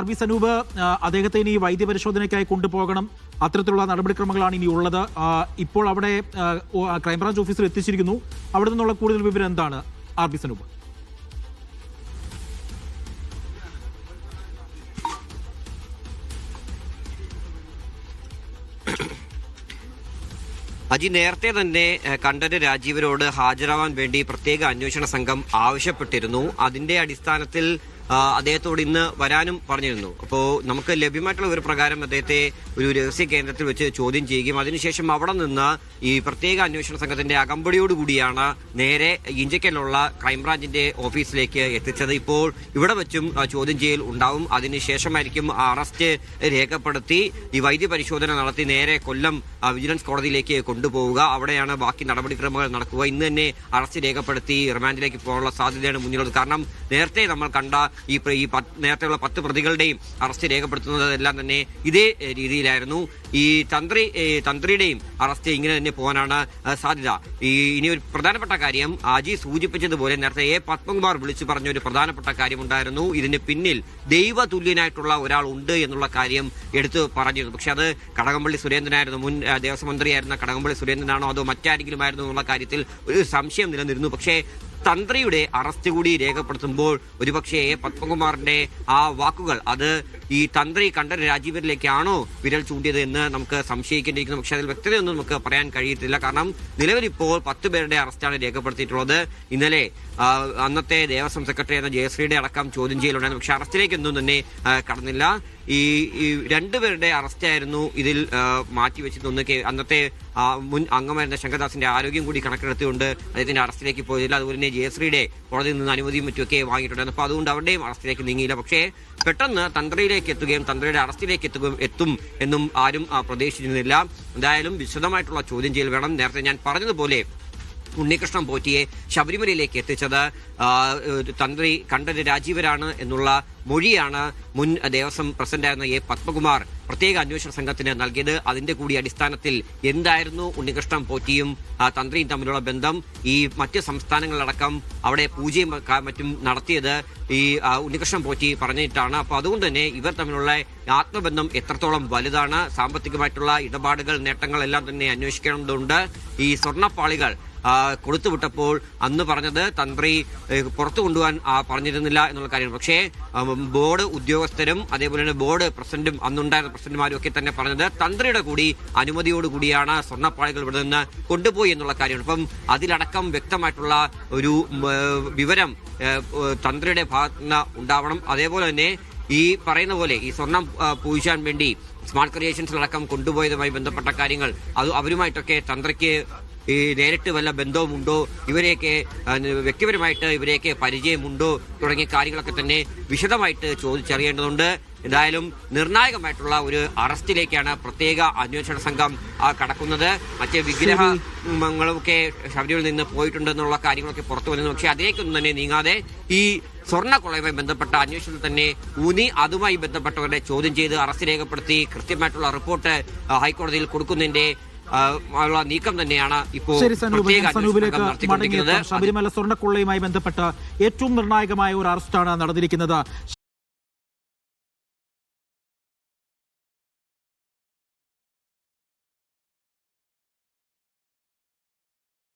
RB Sanoop, അദ്ദേഹത്തെ ഇനി വൈദ്യപരിശോധനയ്ക്കായി കൊണ്ടുപോകണം, അത്തരത്തിലുള്ള നടപടിക്രമങ്ങളാണ് ഇനി ഉള്ളത്. ഇപ്പോൾ അവിടെ ക്രൈംബ്രാഞ്ച് ഓഫീസിൽ എത്തിച്ചിരിക്കുന്നു. അവിടെ നിന്നുള്ള കൂടുതൽ വിവരം എന്താണ് RB സനൂപ്? അജി, നേരത്തെ തന്നെ കണ്ഠര് രാജീവരോട് ഹാജരാവാൻ വേണ്ടി പ്രത്യേക അന്വേഷണ സംഘം ആവശ്യപ്പെട്ടിരുന്നു. അതിന്റെ അടിസ്ഥാനത്തിൽ അദ്ദേഹത്തോട് ഇന്ന് വരാനും പറഞ്ഞിരുന്നു. അപ്പോൾ നമുക്ക് ലഭ്യമായിട്ടുള്ള ഒരു പ്രകാരം അദ്ദേഹത്തെ ഒരു രഹസ്യ കേന്ദ്രത്തിൽ വെച്ച് ചോദ്യം ചെയ്യുകയും അതിനുശേഷം അവിടെ നിന്ന് ഈ പ്രത്യേക അന്വേഷണ സംഘത്തിന്റെ അകമ്പടിയോടുകൂടിയാണ് നേരെ ഇഞ്ചക്കലുള്ള ക്രൈംബ്രാഞ്ചിന്റെ ഓഫീസിലേക്ക് എത്തിച്ചത്. ഇപ്പോൾ ഇവിടെ വെച്ചും ചോദ്യം ചെയ്യൽ ഉണ്ടാവും. അതിനുശേഷമായിരിക്കും അറസ്റ്റ് രേഖപ്പെടുത്തി ഈ വൈദ്യപരിശോധന നടത്തി നേരെ കൊല്ലം വിജിലൻസ് കോടതിയിലേക്ക് കൊണ്ടുപോവുക. അവിടെയാണ് ബാക്കി നടപടിക്രമങ്ങൾ നടക്കുക. ഇന്ന് തന്നെ അറസ്റ്റ് രേഖപ്പെടുത്തി റിമാൻഡിലേക്ക് പോകാനുള്ള സാധ്യതയാണ് മുന്നിലുള്ളത്. കാരണം നേരത്തെ നമ്മൾ കണ്ട ഈ നേരത്തെയുള്ള 10 പ്രതികളുടെയും അറസ്റ്റ് രേഖപ്പെടുത്തുന്നതെല്ലാം തന്നെ ഇതേ രീതിയിലായിരുന്നു. ഈ തന്ത്രിയുടെയും അറസ്റ്റ് ഇങ്ങനെ തന്നെ പോകാനാണ് സാധ്യത. ഇനി ഒരു പ്രധാനപ്പെട്ട കാര്യം അജി സൂചിപ്പിച്ചതുപോലെ നേരത്തെ പത്മകുമാർ വിളിച്ചു പറഞ്ഞ ഒരു പ്രധാനപ്പെട്ട കാര്യമുണ്ടായിരുന്നു. ഇതിന് പിന്നിൽ ദൈവതുല്യനായിട്ടുള്ള ഒരാൾ ഉണ്ട് എന്നുള്ള കാര്യം എടുത്തു പറഞ്ഞിരുന്നു. പക്ഷെ അത് കടകംപള്ളി സുരേന്ദ്രനായിരുന്നു. മുൻ ദേവസ്വം മന്ത്രിയായിരുന്ന കടകംപള്ളി സുരേന്ദ്രനാണോ അതോ മറ്റാരെങ്കിലും ആയിരുന്നു എന്നുള്ള കാര്യത്തിൽ ഒരു സംശയം നിലനിന്നിരുന്നു. പക്ഷേ തന്ത്രിയുടെ അറസ്റ്റ് കൂടി രേഖപ്പെടുത്തുമ്പോൾ ഒരുപക്ഷെ പത്മകുമാറിന്റെ ആ വാക്കുകൾ അത് ഈ തന്ത്രി കണ്ഠര് രാജീവരിലേക്കാണോ വിരൽ ചൂണ്ടിയത് എന്ന് നമുക്ക് സംശയിക്കേണ്ടിയിരിക്കുന്നു. പക്ഷെ അതിൽ വ്യക്തതയൊന്നും നമുക്ക് പറയാൻ കഴിയത്തില്ല. കാരണം നിലവിലിപ്പോൾ 10 പേരുടെ അറസ്റ്റാണ് രേഖപ്പെടുത്തിയിട്ടുള്ളത്. ഇന്നലെ അന്നത്തെ ദേവസ്വം സെക്രട്ടറി എന്ന ജയശ്രീയുടെ അടക്കം ചോദ്യം ചെയ്യലുണ്ടായിരുന്നു. പക്ഷെ അറസ്റ്റിലേക്കൊന്നും തന്നെ കടന്നില്ല. ഈ 2 പേരുടെ അറസ്റ്റായിരുന്നു ഇതിൽ മാറ്റിവെച്ചിരുന്ന അന്നത്തെ മുൻ അംഗമായിരുന്ന ശങ്കർദാസിന്റെ ആരോഗ്യം കൂടി കണക്കെടുത്തുകൊണ്ട് അദ്ദേഹത്തിന്റെ അറസ്റ്റിലേക്ക് പോയില്ല. അതുപോലെ തന്നെ ജയശ്രീയുടെ കോടതിയിൽ നിന്ന് അനുമതിയും മറ്റുമൊക്കെ വാങ്ങിയിട്ടുണ്ടായിരുന്നു. അപ്പോൾ അതുകൊണ്ട് അവരുടെയും അറസ്റ്റിലേക്ക് നീങ്ങിയില്ല. പക്ഷേ പെട്ടെന്ന് തന്ത്രിയിലേക്ക് എത്തുകയും തന്ത്രിയുടെ അറസ്റ്റിലേക്ക് എത്തും എന്നും ആരും പ്രതീക്ഷിച്ചിരുന്നില്ല. എന്തായാലും വിശദമായിട്ടുള്ള ചോദ്യം ചെയ്യൽ വേണം. നേരത്തെ ഞാൻ പറഞ്ഞതുപോലെ ഉണ്ണികൃഷ്ണൻ പോറ്റിയെ ശബരിമലയിലേക്ക് എത്തിച്ചത് തന്ത്രി കണ്ഠര് രാജീവരാണ് എന്നുള്ള മൊഴിയാണ് മുൻ ദേവസ്വം പ്രസിഡന്റായിരുന്ന പത്മകുമാർ പ്രത്യേക അന്വേഷണ സംഘത്തിന് നൽകിയത്. അതിന്റെ കൂടി അടിസ്ഥാനത്തിൽ എന്തായിരുന്നു ഉണ്ണികൃഷ്ണൻ പോറ്റിയും തന്ത്രിയും തമ്മിലുള്ള ബന്ധം, ഈ മറ്റ് സംസ്ഥാനങ്ങളിലടക്കം അവിടെ പൂജയും മറ്റും നടത്തിയത് ഈ ഉണ്ണികൃഷ്ണൻ പോറ്റി പറഞ്ഞിട്ടാണ്. അപ്പോൾ അതുകൊണ്ട് തന്നെ ഇവർ തമ്മിലുള്ള ആത്മബന്ധം എത്രത്തോളം വലുതാണ്, സാമ്പത്തികമായിട്ടുള്ള ഇടപാടുകൾ നേട്ടങ്ങളെല്ലാം തന്നെ അന്വേഷിക്കേണ്ടതുണ്ട്. ഈ സ്വർണ്ണപ്പാളികൾ കൊടുത്തുവിട്ടപ്പോൾ അന്ന് പറഞ്ഞത് തന്ത്രി പുറത്തു കൊണ്ടുപോകാൻ പറഞ്ഞിരുന്നില്ല എന്നുള്ള കാര്യമാണ്. പക്ഷേ ബോർഡ് ഉദ്യോഗസ്ഥരും അതേപോലെ തന്നെ ബോർഡ് പ്രസിഡന്റും അന്നുണ്ടായിരുന്ന പ്രസിഡന്റുമാരും ഒക്കെ തന്നെ പറഞ്ഞത് തന്ത്രിയുടെ കൂടി അനുമതിയോടുകൂടിയാണ് സ്വർണ്ണപ്പാളികൾ ഇവിടെ നിന്ന് കൊണ്ടുപോയി എന്നുള്ള കാര്യമാണ്. അപ്പം അതിലടക്കം വ്യക്തമായിട്ടുള്ള ഒരു വിവരം തന്ത്രിയുടെ ഭാഗത്ത് നിന്ന് ഉണ്ടാവണം. അതേപോലെ തന്നെ ഈ പറയുന്ന പോലെ ഈ സ്വർണം പൂശാൻ വേണ്ടി സ്മാർട്ട് ക്രിയേഷൻസിലടക്കം കൊണ്ടുപോയതുമായി ബന്ധപ്പെട്ട കാര്യങ്ങൾ അത് അവരുമായിട്ടൊക്കെ തന്ത്രിക്ക് ഈ നേരിട്ട് വല്ല ബന്ധവുമുണ്ടോ, ഇവരെയൊക്കെ വ്യക്തിപരമായിട്ട് ഇവരെയൊക്കെ പരിചയമുണ്ടോ തുടങ്ങിയ കാര്യങ്ങളൊക്കെ തന്നെ വിശദമായിട്ട് ചോദിച്ചറിയേണ്ടതുണ്ട്. എന്തായാലും നിർണായകമായിട്ടുള്ള ഒരു അറസ്റ്റിലേക്കാണ് പ്രത്യേക അന്വേഷണ സംഘം കടക്കുന്നത്. മറ്റ് വിഗ്രഹങ്ങളൊക്കെ ശബരിമലയിൽ നിന്ന് പോയിട്ടുണ്ടെന്നുള്ള കാര്യങ്ങളൊക്കെ പുറത്തു വന്നു. പക്ഷേ അതിലേക്കൊന്നും തന്നെ നീങ്ങാതെ ഈ സ്വർണ്ണക്കൊള്ളയുമായി ബന്ധപ്പെട്ട അന്വേഷണത്തിൽ തന്നെ ഊന്നി അതുമായി ബന്ധപ്പെട്ടവരുടെ ചോദ്യം ചെയ്ത് അറസ്റ്റ് രേഖപ്പെടുത്തി കൃത്യമായിട്ടുള്ള റിപ്പോർട്ട് ഹൈക്കോടതിയിൽ കൊടുക്കുന്നതിന്റെ നീക്കം തന്നെയാണ് ഇപ്പോൾ ശബരിമല സ്വർണ്ണക്കൊള്ളയുമായി ബന്ധപ്പെട്ട് ഏറ്റവും നിർണായകമായ ഒരു അറസ്റ്റാണ് നടന്നിരിക്കുന്നത്.